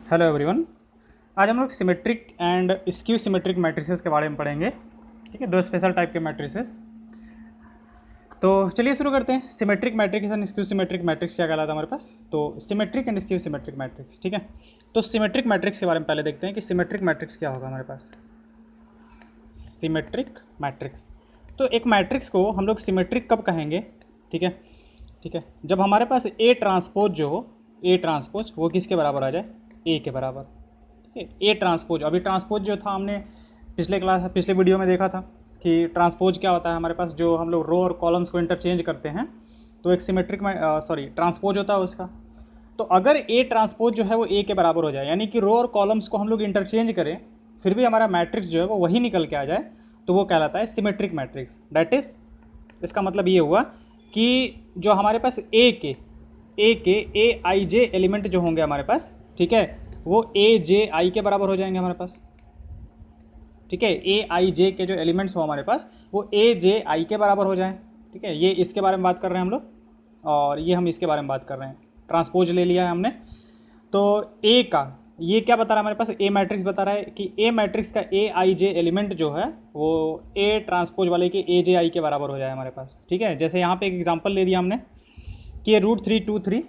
Hello everyone. आज हम लोग symmetric and skew symmetric matrices के बारे में पढ़ेंगे। ठीक है, दो स्पेशल टाइप के मैट्रिसेस। तो चलिए शुरू करते हैं। Symmetric matrix and skew symmetric matrix क्या कहलाता है हमारे पास? तो symmetric and skew symmetric matrix. ठीक है, तो सिमेट्रिक मैट्रिक्स के बारे में पहले देखते हैं कि सिमेट्रिक मैट्रिक्स क्या होगा हमारे पास। सिमेट्रिक मैट्रिक्स, तो एक मैट्रिक्स को हम लोग सिमेट्रिक कब कहेंगे? ठीक है, ठीक है, जब हमारे पास ए ट्रांसपोज जो हो, ए ट्रांसपोज वो किसके बराबर आ जाए? ए के बराबर। ठीक है, ए ट्रांसपोज। अभी ट्रांसपोज जो था हमने पिछले वीडियो में देखा था कि ट्रांसपोज क्या होता है हमारे पास, जो हम लोग रो और कॉलम्स को इंटरचेंज करते हैं तो एक सिमेट्रिक में ट्रांसपोज होता है उसका। तो अगर ए ट्रांसपोज जो है वो ए के बराबर हो जाए, यानी कि रो और कॉलम्स को हम लोग इंटरचेंज करें फिर भी हमारा मैट्रिक्स जो है वो वही निकल के आ जाए, तो वो कहलाता है सिमेट्रिक मैट्रिक्स। दैट इज़, इसका मतलब ये हुआ कि जो हमारे पास ए ए आई जे एलिमेंट जो होंगे हमारे पास, ठीक है, वो ए जे आई के बराबर हो जाएंगे हमारे पास। ठीक है, ए आई जे के जो एलिमेंट्स हो हमारे पास वो ए जे आई के बराबर हो जाएं। ठीक है, ये इसके बारे में बात कर रहे हैं हम लोग, और ये हम इसके बारे में बात कर रहे हैं। ट्रांसपोज ले लिया है हमने। तो ए का ये क्या बता रहा है हमारे पास? ए मैट्रिक्स बता रहा है कि ए मैट्रिक्स का ए आई जे एलिमेंट जो है वो ए ट्रांसपोज वाले के ए जे आई के बराबर हो जाए हमारे पास। ठीक है, जैसे यहाँ पे एक एग्जांपल ले दिया हमने कि ये √3 2 3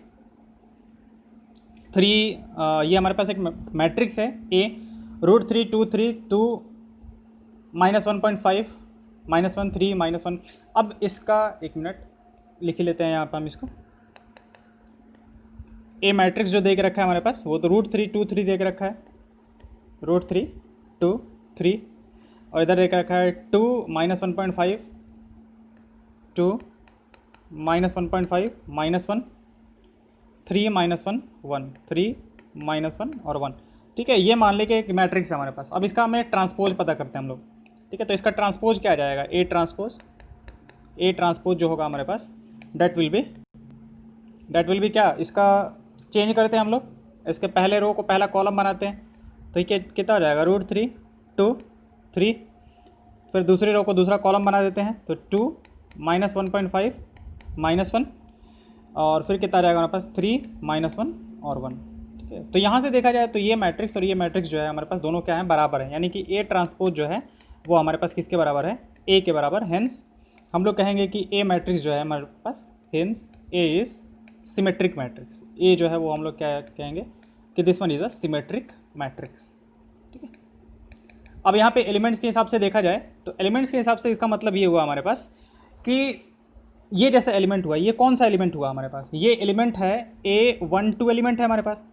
ये हमारे पास एक मैट्रिक्स है ए, √3 2 3 2 -1.5 -1 3 -1। अब इसका एक मिनट लिख लेते हैं यहाँ पर हम इसको। ए मैट्रिक्स जो देख रखा है हमारे पास वो तो √3 2 3 देख रखा है, √3 2 3, और इधर देख रखा है 2 -1.5 2 -1.5 -1 3 -1 1 3 -1 और 1। ठीक है, ये मान ले कि एक मैट्रिक्स है हमारे पास। अब इसका हमें ट्रांसपोज पता करते हैं हम लोग। ठीक है, तो इसका ट्रांसपोज क्या आ जाएगा? ए ट्रांसपोज जो होगा हमारे पास डेट विल बी क्या, इसका चेंज करते हैं हम लोग। इसके पहले रो को पहला कॉलम बनाते हैं, तो ये कितना हो जाएगा? √3 2 3। फिर दूसरी रो को दूसरा कॉलम बना देते हैं, तो 2 -1.5 -1, और फिर कितना आ जाएगा हमारे पास? 3 -1 और 1। ठीक है, तो यहाँ से देखा जाए तो ये मैट्रिक्स और ये मैट्रिक्स जो है हमारे पास दोनों क्या है? बराबर है। यानी कि ए ट्रांसपोज जो है वो हमारे पास किसके बराबर है? ए के बराबर। हेंस हम लोग कहेंगे कि ए मैट्रिक्स जो है हमारे पास, hence A is symmetric matrix. A जो है वो हम लोग क्या कहेंगे कि this one is a symmetric matrix. ठीक है, अब यहाँ पे एलिमेंट्स के हिसाब से देखा जाए तो एलिमेंट्स के हिसाब से इसका मतलब ये हुआ हमारे पास कि ये जैसा एलिमेंट हुआ, ये कौन सा एलिमेंट हुआ हमारे पास? ये एलिमेंट है A12 एलिमेंट है हमारे पास।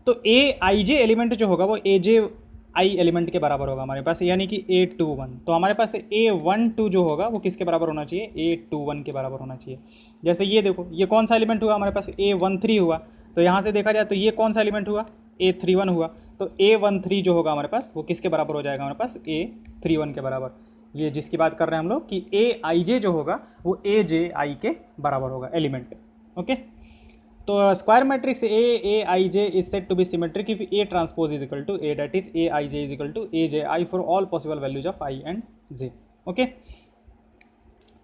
तो ए आई जे एलिमेंट जो होगा वो ए जे आई एलिमेंट के बराबर होगा हमारे पास, यानी कि A21। तो हमारे पास A12 जो होगा वो किसके बराबर होना चाहिए? A21 के बराबर होना चाहिए। जैसे ये देखो, ये कौन सा एलिमेंट हुआ हमारे पास? A13 हुआ। तो यहाँ से देखा जाए तो ये कौन सा एलिमेंट हुआ? A31 हुआ। तो A13 जो होगा हमारे पास वो किसके बराबर हो जाएगा हमारे पास? A31 के बराबर। ये जिसकी बात कर रहे हैं हम लोग कि ए आई जे जो होगा वो ए जे आई के बराबर होगा एलिमेंट। ओके, तो square matrix A I J is said to be symmetric if A transpose is equal to A, that is A I J is equal to A J I for all possible values of I and J. Okay,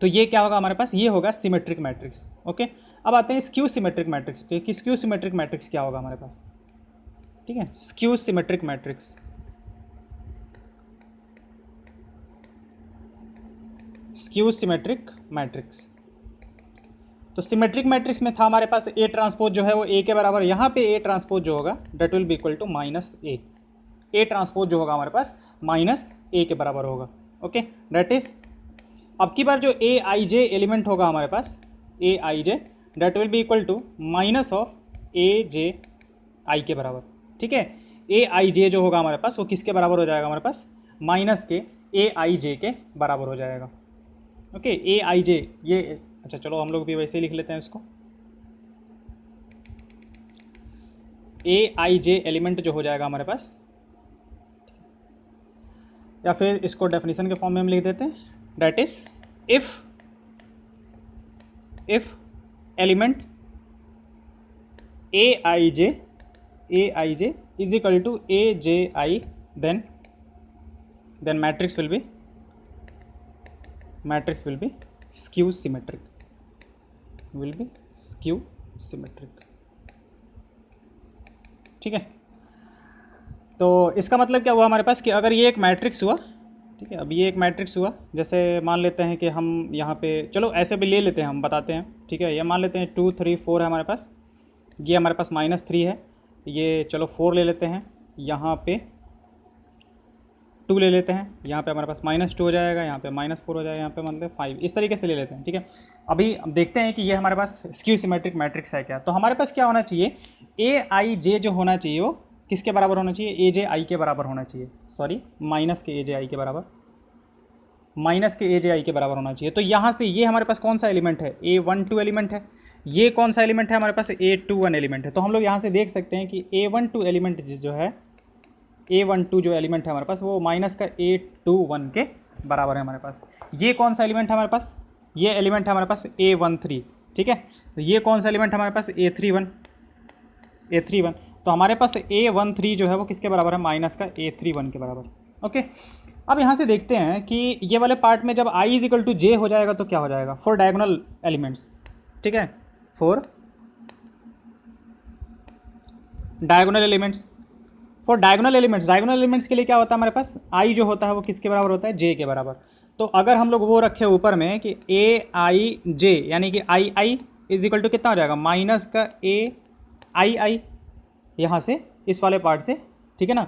तो ये क्या होगा हमारे पास? ये होगा symmetric matrix. Okay, अब आते हैं स्क्यू सिमेट्रिक मैट्रिक्स पे कि स्क्यू सिमेट्रिक मैट्रिक्स क्या होगा हमारे पास। ठीक है, skew symmetric matrix, skew symmetric matrix. तो सिमेट्रिक मैट्रिक्स में था हमारे पास ए ट्रांसपोज जो है वो ए के बराबर। यहाँ पे ए ट्रांसपोज जो होगा that will be equal to -a। A transpose जो होगा हमारे पास -a के बराबर होगा। ओके, डेट इज, अब की बार जो ए आई जे एलिमेंट होगा हमारे पास, A I J that will be equal to minus of A J I के बराबर। ठीक है, ए आई जे जो होगा हमारे पास वो किसके बराबर हो जाएगा हमारे पास? माइनस के ए आई जे के बराबर हो जाएगा। ओके, ए आई जे ये, अच्छा चलो हम लोग भी वैसे ही लिख लेते हैं इसको। ए आई जे एलिमेंट जो हो जाएगा हमारे पास, या फिर इसको डेफिनेशन के फॉर्म में हम लिख देते हैं, that is if element A I J is equal to A J I, then matrix will be skew symmetric, ठीक है। तो इसका मतलब क्या हुआ हमारे पास कि अगर ये एक मैट्रिक्स हुआ, ठीक है, अब ये एक मैट्रिक्स हुआ, जैसे मान लेते हैं कि हम यहाँ पे, चलो ऐसे भी ले लेते हैं, हम बताते हैं, ठीक है, ये मान लेते हैं 2 3 4 है हमारे पास, ये हमारे पास -3 है, ये चलो 4 ले लेते हैं, यहाँ पे 2 ले लेते हैं, यहाँ पे हमारे पास -2 हो जाएगा, यहाँ पे -4 हो जाएगा, यहाँ पे मतलब 5, इस तरीके से ले लेते हैं, ठीक है। अभी हम देखते हैं कि ये हमारे पास स्क्यू सिमेट्रिक मैट्रिक्स है क्या। तो हमारे पास क्या होना चाहिए, ए आई जे जो होना चाहिए वो किसके बराबर होना चाहिए, ए जे आई के बराबर होना चाहिए, सॉरी माइनस के ए जे आई के बराबर, माइनस के ए जे आई के बराबर होना चाहिए। तो यहाँ से ये हमारे पास कौन सा एलिमेंट है, A12 एलिमेंट है, ये कौन सा एलिमेंट है हमारे पास, A21 एलिमेंट है। तो हम लोग यहाँ से देख सकते हैं कि A12 एलिमेंट जो है, A12 जो एलिमेंट है हमारे पास वो माइनस का A21 के बराबर है हमारे पास। ये कौन सा एलिमेंट है हमारे पास, ये एलिमेंट है हमारे पास A13, ठीक है। तो ये कौन सा एलिमेंट है हमारे पास, A31, A31। तो हमारे पास A13 जो है वो किसके बराबर है, माइनस का A31 के बराबर, ओके। अब यहाँ से देखते हैं कि ये वाले पार्ट में जब I इजिकल टू जे हो जाएगा तो क्या हो जाएगा, फॉर डायगोनल एलिमेंट्स, ठीक है, for diagonal elements, for diagonal elements, diagonal elements के लिए क्या होता है हमारे पास, I जो होता है वो किसके बराबर होता है, J के बराबर। तो अगर हम लोग वो रखे ऊपर में कि AIJ यानी कि II इज इक्वल टू कितना हो जाएगा, माइनस का AII, यहाँ से इस वाले पार्ट से, ठीक है ना,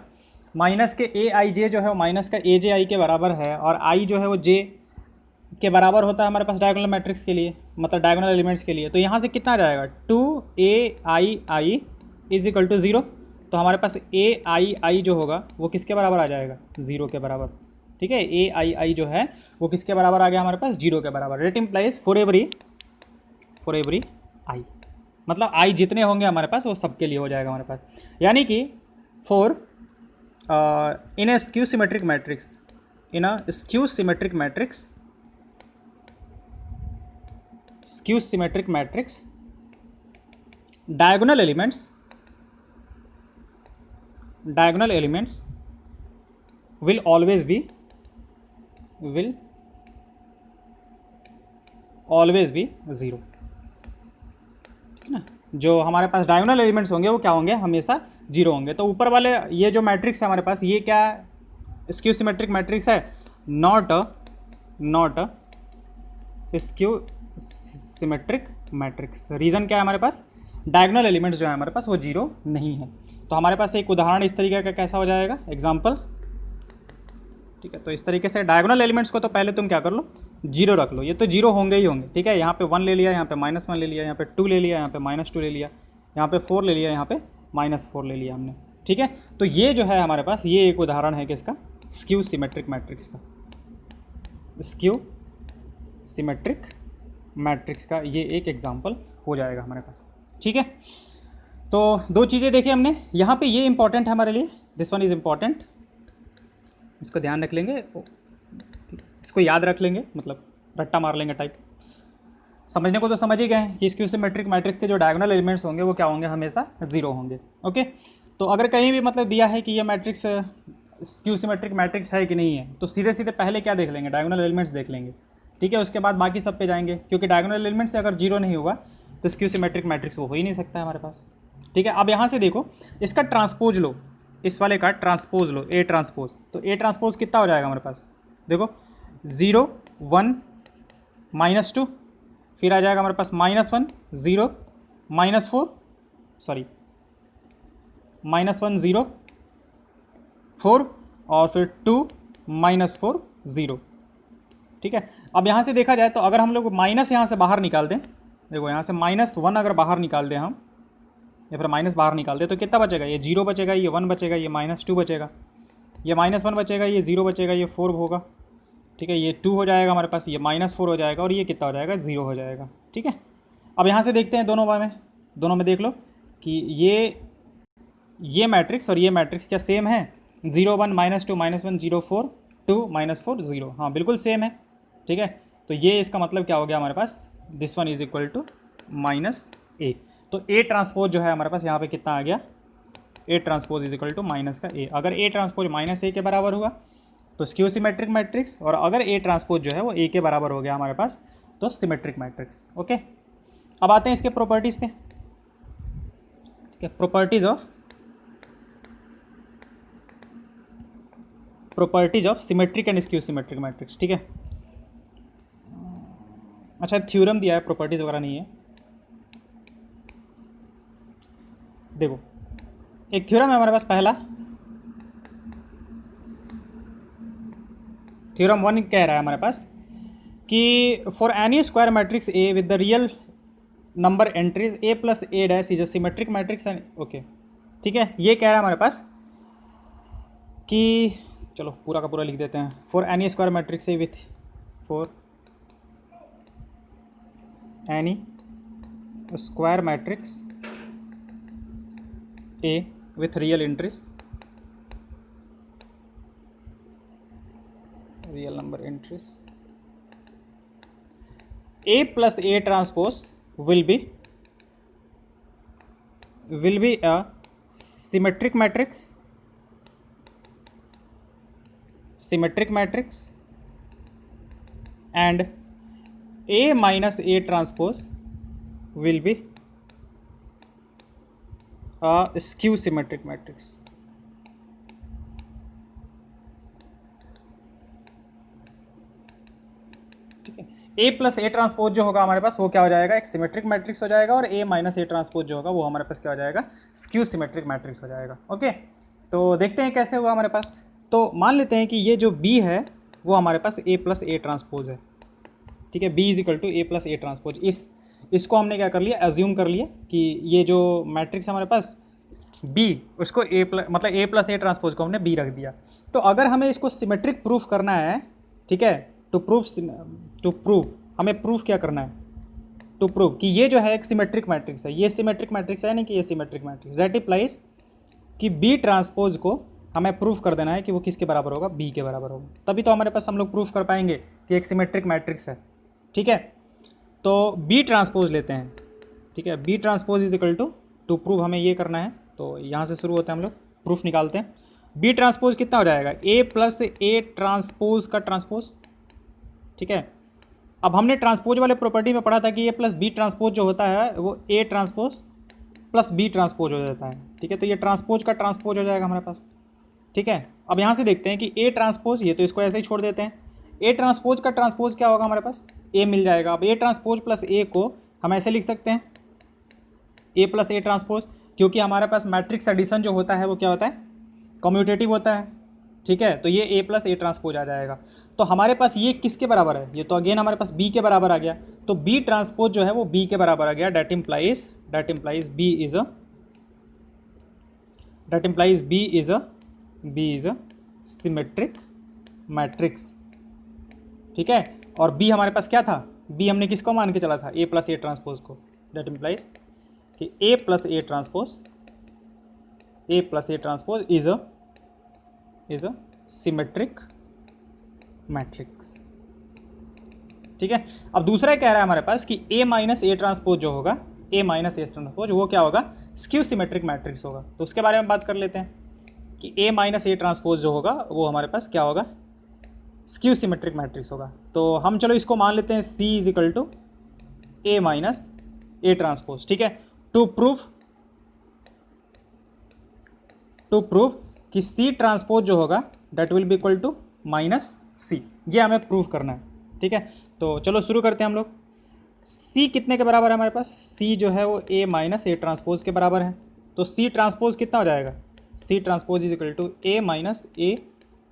माइनस के AIJ जो है वो माइनस का AJI के बराबर है, और I जो है वो J के बराबर होता है हमारे पास डायगोनल मैट्रिक्स के लिए, मतलब डायगोनल एलिमेंट्स के लिए। तो यहाँ से कितना आ जाएगा, 2AII इज इक्वल टू 0। तो हमारे पास AII जो होगा वो किसके बराबर आ जाएगा, 0 के बराबर, ठीक है। AII जो है वो किसके बराबर आ गया हमारे पास, 0 के बराबर। It implies for every I, मतलब I जितने होंगे हमारे पास वो सबके लिए हो जाएगा हमारे पास। यानी कि for in A skew symmetric matrix, in a skew symmetric matrix, skew symmetric matrix, diagonal elements will always be 0, ठीक है ना। जो हमारे पास डायगोनल एलिमेंट्स होंगे वो क्या होंगे, हमेशा 0 होंगे। तो ऊपर वाले ये जो मैट्रिक्स है हमारे पास, ये क्या स्क्यू सिमेट्रिक मैट्रिक्स है, not a skew symmetric matrix. Reason क्या है हमारे पास, डायगोनल एलिमेंट्स जो है हमारे पास वो 0 नहीं है। तो हमारे पास एक उदाहरण इस तरीके का कैसा हो जाएगा, एग्जाम्पल, ठीक है। तो इस तरीके से डायगोनल एलिमेंट्स को तो पहले तुम क्या कर लो, 0 रख लो, ये तो 0 होंगे ही होंगे, ठीक है। यहाँ पे 1 ले लिया, यहाँ पे -1 ले लिया, यहाँ पे 2 ले लिया, यहाँ पे -2 ले लिया, यहाँ पे 4 ले लिया, यहाँ पे -4 ले लिया हमने, ठीक है। तो ये जो है हमारे पास ये एक उदाहरण है किसका, स्क्यू सिमेट्रिक मैट्रिक्स का, स्क्यू सिमेट्रिक मैट्रिक्स का ये एक एग्जाम्पल हो जाएगा हमारे पास, ठीक है। तो 2 चीज़ें देखी हमने यहाँ पे, ये इंपॉर्टेंट है हमारे लिए, दिस वन इज़ इम्पॉर्टेंट, इसको ध्यान रख लेंगे, इसको याद रख लेंगे, मतलब रट्टा मार लेंगे टाइप। समझने को तो समझ ही गए हैं कि स्क्यू सिमेट्रिक मैट्रिक्स के जो डायगोनल एलिमेंट्स होंगे वो क्या होंगे, हमेशा 0 होंगे, ओके। तो अगर कहीं भी मतलब दिया है कि ये मैट्रिक्स स्क्यू सिमेट्रिक मैट्रिक्स है कि नहीं है, तो सीधे सीधे पहले क्या देख लेंगे, डायगोनल एलिमेंट्स देख लेंगे, ठीक है। उसके बाद बाकी सब पे जाएंगे, क्योंकि डायगोनल एलिमेंट से अगर 0 नहीं हुआ तो स्क्यू सिमेट्रिक मैट्रिक्स वो हो ही नहीं सकता है हमारे पास, ठीक है। अब यहाँ से देखो, इसका ट्रांसपोज लो, इस वाले का ट्रांसपोज लो, A ट्रांसपोज। तो A ट्रांसपोज कितना हो जाएगा हमारे पास, देखो 0 1 -2, फिर आ जाएगा हमारे पास -1 0 -4, सॉरी -1 0 4, और फिर 2 -4 0, ठीक है। अब यहाँ से देखा जाए तो अगर हम लोग माइनस यहाँ से बाहर निकाल दें, देखो यहाँ से -1 अगर बाहर निकाल दें हम, या फिर माइनस बाहर निकाल दें, तो कितना बचेगा, ये 0 बचेगा, ये 1 बचेगा, ये -2 बचेगा, ये -1 बचेगा, ये 0 बचेगा, ये 4 होगा, ठीक है, ये 2 हो जाएगा हमारे पास, ये -4 हो जाएगा, और ये कितना हो जाएगा, 0 हो जाएगा, ठीक है। अब यहाँ से देखते हैं दोनों में देख लो कि ये मैट्रिक्स और ये मैट्रिक्स क्या सेम है, 0 1 -2 -1 0 4 2 -4 0, हाँ बिल्कुल सेम है, ठीक है। तो ये इसका मतलब क्या हो गया हमारे पास, this one is equal to -A। तो A ट्रांसपोज जो है हमारे पास यहाँ पे कितना आ गया, A transpose is equal to -A। अगर A ट्रांसपोज -A के बराबर हुआ तो स्क्यू सिमेट्रिक मैट्रिक्स, और अगर A ट्रांसपोज जो है वो A के बराबर हो गया हमारे पास तो सिमेट्रिक मैट्रिक्स, ओके। अब आते हैं इसके प्रॉपर्टीज़ पे, ठीक है। Properties of properties of symmetric and skew symmetric matrix, ठीक है। अच्छा थ्योरम दिया है, प्रॉपर्टीज वगैरह नहीं है। देखो एक थ्योरम है हमारे पास, पहला थ्योरम 1 कह रहा है हमारे पास कि for any square matrix A with the real number entries A plus A dash is a symmetric matrix and okay, ठीक है। ये कह रहा है हमारे पास कि चलो पूरा का पूरा लिख देते हैं। For any square matrix A with for any square matrix A with real entries, real number entries, A plus A transpose will be a symmetric matrix and A minus A transpose will be a skew symmetric matrix, A plus A transpose जो होगा हमारे पास वो क्या हो जाएगा, एक symmetric matrix हो जाएगा, और ए माइनस ए ट्रांसपोज जो होगा वो हमारे पास क्या हो जाएगा, स्क्यू सिमेट्रिक मैट्रिक्स हो जाएगा। ओके, तो देखते हैं कैसे हुआ हमारे पास। तो मान लेते हैं कि ये जो बी है वो हमारे पास ए प्लस ए ट्रांसपोज है, ठीक है। B is equal to A plus A transpose. इसको हमने क्या कर लिया, एज्यूम कर लिया कि ये जो मैट्रिक्स हमारे पास बी, उसको ए प्लस मतलब ए प्लस ए ट्रांसपोज को हमने बी रख दिया। तो अगर हमें इसको सिमेट्रिक प्रूफ करना है, ठीक है, टू प्रूफ हमें प्रूफ क्या करना है, टू प्रूव कि ये जो है एक सिमेट्रिक मैट्रिक्स है, ये सिमेट्रिक मैट्रिक्स है नहीं कि ये सिमेट्रिक मैट्रिक्स, दैट इम्प्लाइज कि बी ट्रांसपोज को हमें प्रूफ कर देना है कि वो किसके बराबर होगा, बी के बराबर होगा। तभी तो हमारे पास हम लोग प्रूफ कर पाएंगे कि एक सिमेट्रिक मैट्रिक्स है, ठीक है। तो बी ट्रांसपोज लेते हैं, ठीक है। B transpose is equal to prove हमें ये करना है, तो यहाँ से शुरू होते हैं हम लोग, प्रूफ निकालते हैं। बी ट्रांसपोज कितना हो जाएगा, ए प्लस ए ट्रांसपोज का ट्रांसपोज, ठीक है। अब हमने ट्रांसपोज वाले प्रॉपर्टी में पढ़ा था कि ए प्लस बी ट्रांसपोज जो होता है वो A transpose plus B transpose हो जाता है, ठीक है। तो ये ट्रांसपोज का ट्रांसपोज हो जाएगा हमारे पास, ठीक है। अब यहाँ से देखते हैं कि ए ट्रांसपोज, ये तो इसको ऐसे ही छोड़ देते हैं, ए ट्रांसपोज का ट्रांसपोज क्या होगा हमारे पास, ए मिल जाएगा। अब ए ट्रांसपोज प्लस ए को हम ऐसे लिख सकते हैं, ए प्लस ए ट्रांसपोज, क्योंकि हमारे पास मैट्रिक्स एडिशन जो होता है वो क्या होता है, कम्यूटेटिव होता है, ठीक है। तो ये ए प्लस ए ट्रांसपोज आ जाएगा। तो हमारे पास ये किसके बराबर है, ये तो अगेन हमारे पास बी के बराबर आ गया। तो बी ट्रांसपोज जो है वो बी के बराबर आ गया, that implies B is a symmetric matrix, ठीक है। और बी हमारे पास क्या था, बी हमने किसको मान के चला था, ए प्लस ए ट्रांसपोज को, डेट इम्प्लाइज कि A plus A transpose is a symmetric matrix, ठीक है। अब दूसरा कह रहा है हमारे पास कि ए माइनस ए ट्रांसपोज जो होगा, ए माइनस ए ट्रांसपोज वो क्या होगा, स्क्यू सिमेट्रिक मैट्रिक्स होगा। तो उसके बारे में बात कर लेते हैं कि ए माइनस ए ट्रांसपोज जो होगा वो हमारे पास क्या होगा, स्क्यू सिमेट्रिक मैट्रिक्स होगा। तो हम चलो इसको मान लेते हैं C is equal to A minus A transpose, ठीक है। टू प्रूव कि सी ट्रांसपोज जो होगा that will be equal to minus C, ये हमें प्रूव करना है, ठीक है। तो चलो शुरू करते हैं हम लोग। सी कितने के बराबर है हमारे पास, सी जो है वो ए माइनस ए ट्रांसपोज के बराबर है। तो सी ट्रांसपोज कितना हो जाएगा, C transpose is equal to A minus A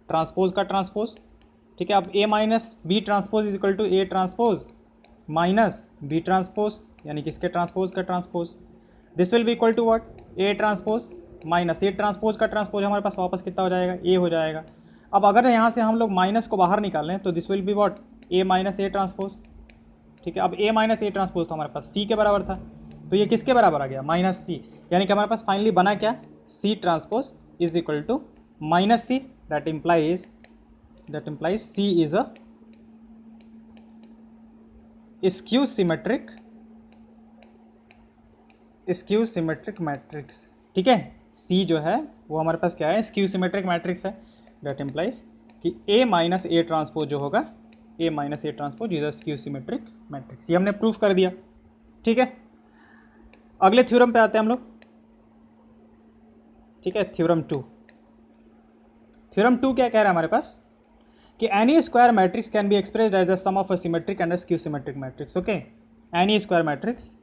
transpose का ट्रांसपोज, ठीक है। अब A minus B transpose is equal to A transpose minus B transpose, यानी किसके ट्रांसपोज का transpose, this will be equal to what, A transpose minus A transpose का transpose हमारे पास वापस कितना हो जाएगा, ए हो जाएगा। अब अगर यहाँ से हम लोग माइनस को बाहर निकालें तो this will be what, A minus A transpose, ठीक है। अब ए माइनस ए ट्रांसपोज तो हमारे पास सी के बराबर था, तो ये किसके बराबर आ गया, माइनस सी, यानी कि हमारे पास फाइनली बना क्या, C transpose is equal to minus C, that implies C is a skew symmetric matrix, ठीक है। सी जो है वो हमारे पास क्या है, स्क्यू सिमेट्रिक मैट्रिक्स है, दैट इम्प्लाइज कि ए माइनस ए ट्रांसपोज जो होगा, A minus A transpose is a skew symmetric matrix. ये हमने प्रूफ कर दिया, ठीक है। अगले थ्योरम पे आते हैं हम लोग, ठीक है। थ्योरम थ्योरम 2 क्या कह रहा है हमारे पास कि any square matrix can be expressed as the sum of a symmetric and a skew symmetric matrix. Okay, any square matrix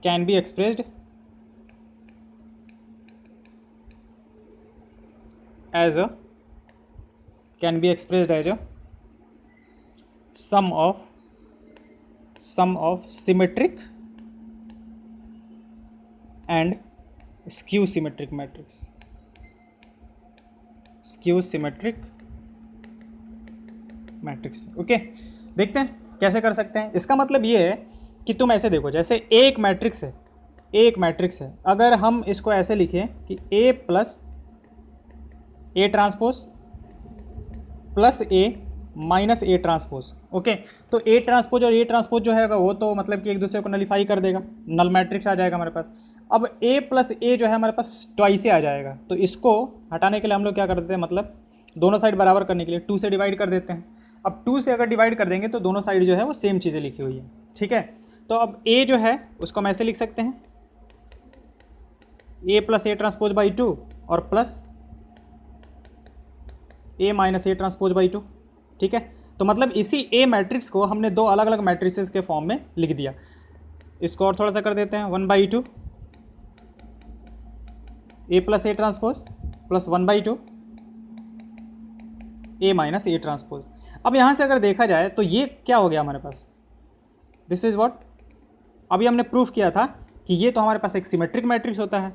can be expressed as a can be expressed as a sum of symmetric and skew symmetric matrix. Skew symmetric matrix. Okay, देखते हैं कैसे कर सकते हैं. इसका मतलब ये है कि तुम ऐसे देखो, जैसे एक मैट्रिक्स है, अगर हम इसको ऐसे लिखें कि A plus A transpose plus A minus A transpose. Okay, तो ए ट्रांसपोज और ए ट्रांसपोज जो है वो तो मतलब कि एक दूसरे को नलीफाई कर देगा, नल मैट्रिक्स आ जाएगा हमारे पास. अब ए प्लस ए जो है हमारे पास ट्वाइस आ जाएगा, तो इसको हटाने के लिए हम लोग क्या कर देते हैं, मतलब दोनों साइड बराबर करने के लिए 2 से डिवाइड कर देते हैं. अब 2 से अगर डिवाइड कर देंगे तो दोनों साइड जो है वो सेम चीज़ें लिखी हुई है. ठीक है, तो अब ए जो है उसको हम ऐसे लिख सकते हैं ए प्लस ए ट्रांसपोज बाई 2 और plus A minus A transpose by 2. ठीक है, तो मतलब इसी ए मैट्रिक्स को हमने दो अलग अलग मैट्रिसेस के फॉर्म में लिख दिया. इसको और थोड़ा सा कर देते हैं 1/2 A plus A transpose plus 1/2 A minus A transpose. अब यहाँ से अगर देखा जाए तो ये क्या हो गया हमारे पास, दिस इज व्हाट, अभी हमने प्रूफ किया था कि ये तो हमारे पास एक सिमेट्रिक मैट्रिक्स होता है.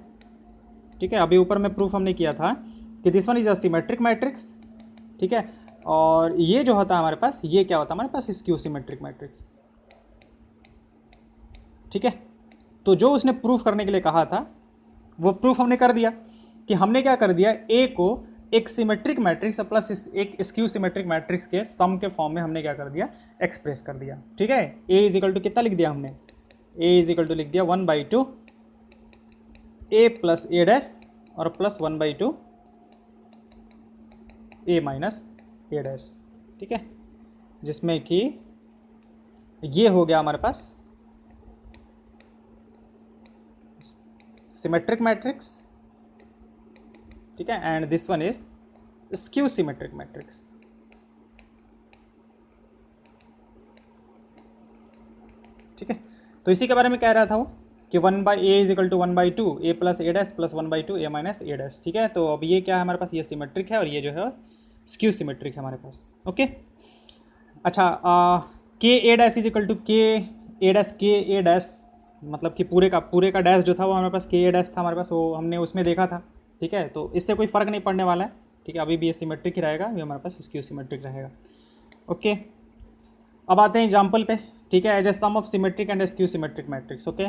ठीक है, अभी ऊपर में प्रूफ हमने किया था कि this one is a symmetric matrix. ठीक है, और ये जो होता है हमारे पास, ये क्या होता है हमारे पास, स्क्यू सिमेट्रिक मैट्रिक्स. ठीक है, तो जो उसने प्रूफ करने के लिए कहा था वो प्रूफ हमने कर दिया कि हमने क्या कर दिया, ए को एक सिमेट्रिक मैट्रिक्स प्लस एक स्क्यू सिमेट्रिक मैट्रिक्स के सम के फॉर्म में हमने क्या कर दिया, एक्सप्रेस कर दिया. ठीक है, ए इज इक्वल टू कितना लिख दिया हमने, ए इज इक्वल टू लिख दिया 1/2 ए प्लस ए डैश और plus 1/2 A minus A dash. ठीक है, जिसमें कि ये हो गया हमारे पास सिमेट्रिक मैट्रिक्स. ठीक है, and this one is skew symmetric matrix. ठीक है, तो इसी के बारे में कह रहा था वो कि 1/a is equal to 1/2 A plus A dash plus 1/2 A minus A dash. ठीक है, तो अब ये क्या है हमारे पास, ये सिमेट्रिक है और ये जो है स्क्यू सिमेट्रिक है हमारे पास. ओके, अच्छा, के ए डैश इज इक्वल टू के ए डैश मतलब कि पूरे का डैश जो था वो हमारे पास के ए डैश था हमारे पास, वो हमने उसमें देखा था. ठीक है, तो इससे कोई फ़र्क नहीं पड़ने वाला है. ठीक है, अभी भी ये सिमेट्रिक ही रहेगा, ये हमारे पास स्क्यू सिमेट्रिक रहेगा. ओके, अब आते हैं एग्जाम्पल पे. ठीक है, as a sum of symmetric and skew symmetric matrix. Okay,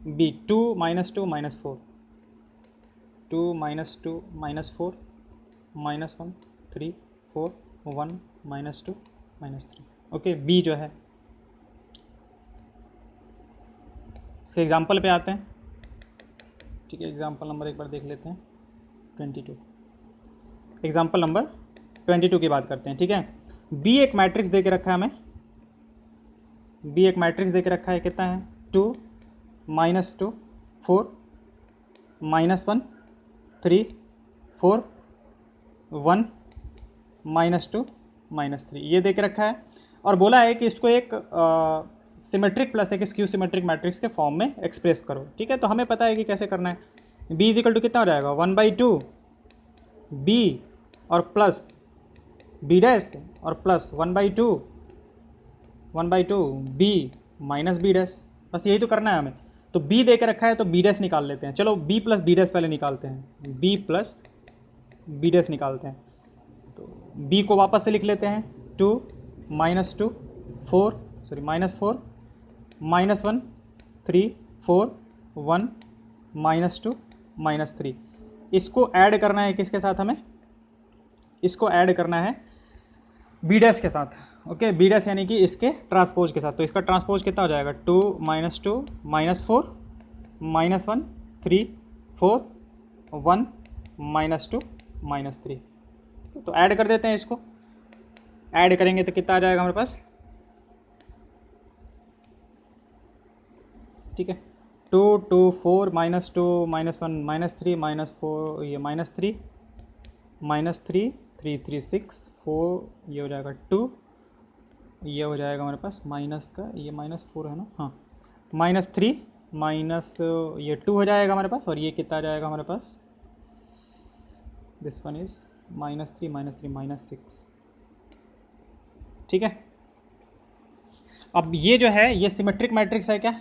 B 2 - 2 - 4 2 - 2 - 4 -1 3 4 1 -2 -3. Okay, B जो है, इसके एग्जाम्पल पे आते हैं. ठीक है, एग्जाम्पल नंबर एक बार देख लेते हैं 22. एग्जाम्पल नंबर 22 की बात करते हैं. ठीक है, बी एक मैट्रिक्स दे के रखा है हमें, बी एक मैट्रिक्स दे के रखा है, कितना है 2 -2 4 -1 3 4 1 -2 -3 ये दे के रखा है, और बोला है कि इसको एक सिमेट्रिक प्लस एक स्क्यू सिमेट्रिक मैट्रिक्स के फॉर्म में एक्सप्रेस करो. ठीक है, तो हमें पता है कि कैसे करना है. बी इज इक्वल टू कितना हो जाएगा 1/2 बी और प्लस बी डैश और plus 1/2 B minus B dash. बस यही तो करना है हमें. तो बी दे के रखा है तो बी डैश निकाल लेते हैं. चलो बी प्लस बी डैश पहले निकालते हैं, बी प्लस बी डैश निकालते हैं. तो बी को वापस से लिख लेते हैं 2 -2 4 -4 -1 3 4 1 -2 -3. इसको ऐड करना है किसके साथ, हमें इसको ऐड करना है बी डैश के साथ. ओके, बी डैश यानी कि इसके ट्रांसपोज के साथ. तो इसका ट्रांसपोज कितना हो जाएगा 2 -2 -4 -1 3 4 1 -2 -3. तो ऐड कर देते हैं इसको. ऐड करेंगे तो कितना आ जाएगा हमारे पास, ठीक है 4 -2 -1 -3 -4 ये -3 -3 3 3 6 4 ये हो जाएगा 2, ये हो जाएगा हमारे पास माइनस का ये -4 है ना, हाँ -3 माइनस ये 2 हो जाएगा हमारे पास, और ये कितना आ जाएगा हमारे पास, दिस वन इज -3 -6। ठीक है, अब ये जो है ये सिमेट्रिक मैट्रिक्स है क्या,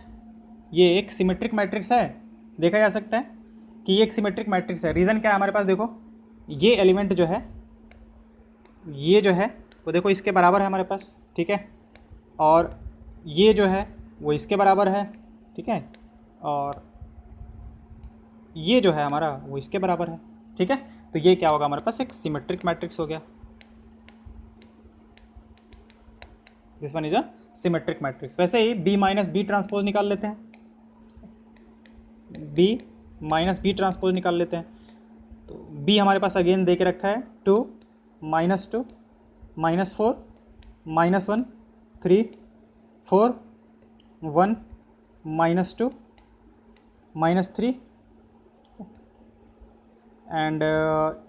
ये एक सिमेट्रिक मैट्रिक्स है, देखा जा सकता है कि ये एक सिमेट्रिक मैट्रिक्स है। रीज़न क्या है हमारे पास, देखो ये एलिमेंट जो है ये जो है वो देखो इसके बराबर है हमारे पास, ठीक है, और ये जो है वो इसके बराबर है, ठीक है, और ये जो है हमारा वो इसके बराबर है, ठीक है। तो ये क्या होगा हमारे पास, एक सिमेट्रिक मैट्रिक्स हो गया। This one is a symmetric matrix. वैसे ही बी माइनस बी ट्रांसपोज निकाल लेते हैं, बी माइनस बी ट्रांसपोज निकाल लेते हैं। तो बी हमारे पास अगेन दे के रखा है 2 -2 -4 -1 3 4 1 -2 -3 एंड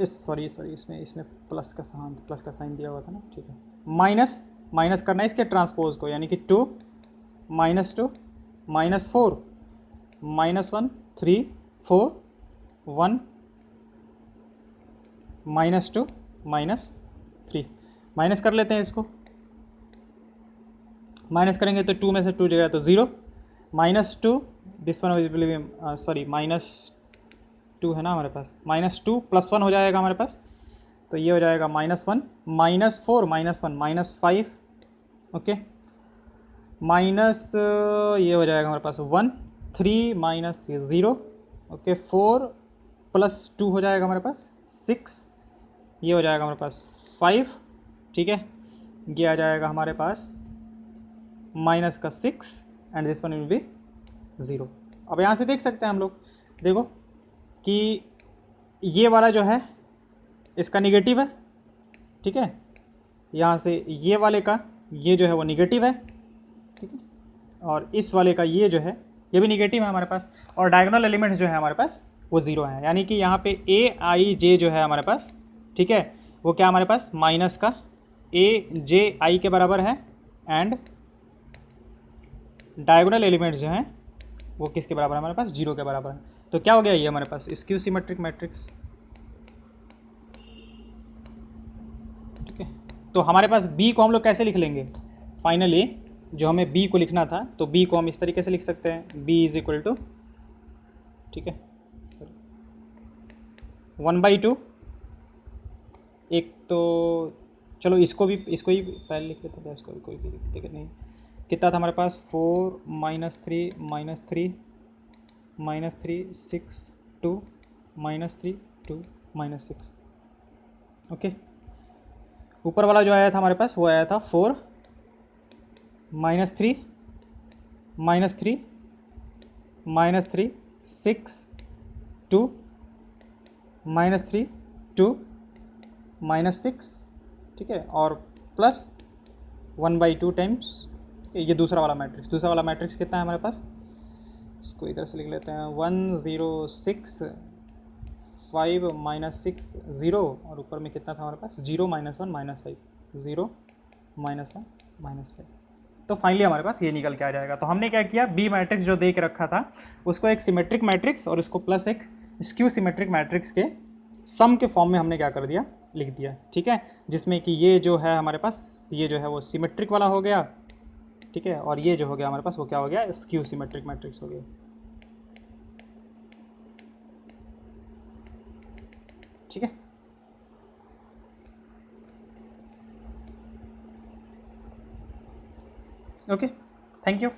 सॉरी इसमें प्लस का साइन दिया हुआ था ना, ठीक है। माइनस करना है इसके ट्रांसपोज को, यानी कि 2 -2 -4 -1 3 4 1 -2 -3 माइनस कर लेते हैं इसको। माइनस करेंगे तो 2 में से 2 जाएगा तो 0 -2 दिस वन विजिबली सॉरी -2 है ना हमारे पास, -2 +1 हो जाएगा हमारे पास, तो ये हो जाएगा -1 -4 -1 -5 ओके, माइनस ये हो जाएगा हमारे पास 1 3 -3 0 ओके, 4 + 2 हो जाएगा हमारे पास 6, ये हो जाएगा हमारे पास 5, ठीक है, ये आ जाएगा हमारे पास माइनस का 6 and this one will be 0। अब यहाँ से देख सकते हैं हम लोग, देखो कि ये वाला जो है इसका निगेटिव है, ठीक है, यहाँ से ये वाले का ये जो है वो निगेटिव है, ठीक है, और इस वाले का ये जो है ये भी निगेटिव है हमारे पास, और डायगोनल एलिमेंट्स जो है हमारे पास वो 0 है, यानी कि यहाँ पे AIJ जो है हमारे पास, ठीक है, वो क्या हमारे पास माइनस का AJI के बराबर है, एंड डायगोनल एलिमेंट्स जो हैं वो किसके बराबर है हमारे पास, 0 के बराबर है। तो क्या हो गया ये हमारे पास स्क्यू सिमेट्रिक मैट्रिक्स, ठीक है। तो हमारे पास बी को हम लोग कैसे लिख लेंगे, फाइनली जो हमें बी को लिखना था, तो बी को हम इस तरीके से लिख सकते हैं, बी इज इक्वल टू, ठीक है, 1/2, एक तो चलो इसको ही पहले लिख लेते हैं, इसको भी कोई भी दिक्कत नहीं, कितना था हमारे पास 4 -3 -3 -3 6 2 -3 2 -6 ओके। ऊपर वाला जो आया था हमारे पास वो आया था 4 -3 -3 -3 6 2 -3 2 -6, ठीक है, और प्लस 1/2 टाइम्स, ठीक है। ये दूसरा वाला मैट्रिक्स कितना है हमारे पास, इसको इधर से लिख लेते हैं 1 0 6 5 -6 0, और ऊपर में कितना था हमारे पास 0 -1 -5 0 -1 -5। तो फाइनली हमारे पास ये निकल के आ जाएगा। तो हमने क्या किया, बी मैट्रिक्स जो दे के रखा था उसको एक सिमेट्रिक मैट्रिक्स और उसको प्लस एक स्क्यू सिमेट्रिक मैट्रिक्स के सम के फॉर्म में हमने क्या कर दिया, लिख दिया, ठीक है, जिसमें कि ये जो है हमारे पास ये जो है वो सिमेट्रिक वाला हो गया, ठीक है, और ये जो हो गया हमारे पास वो क्या हो गया, स्क्यू सिमेट्रिक मैट्रिक्स हो गया, ठीक है। Okay, thank you.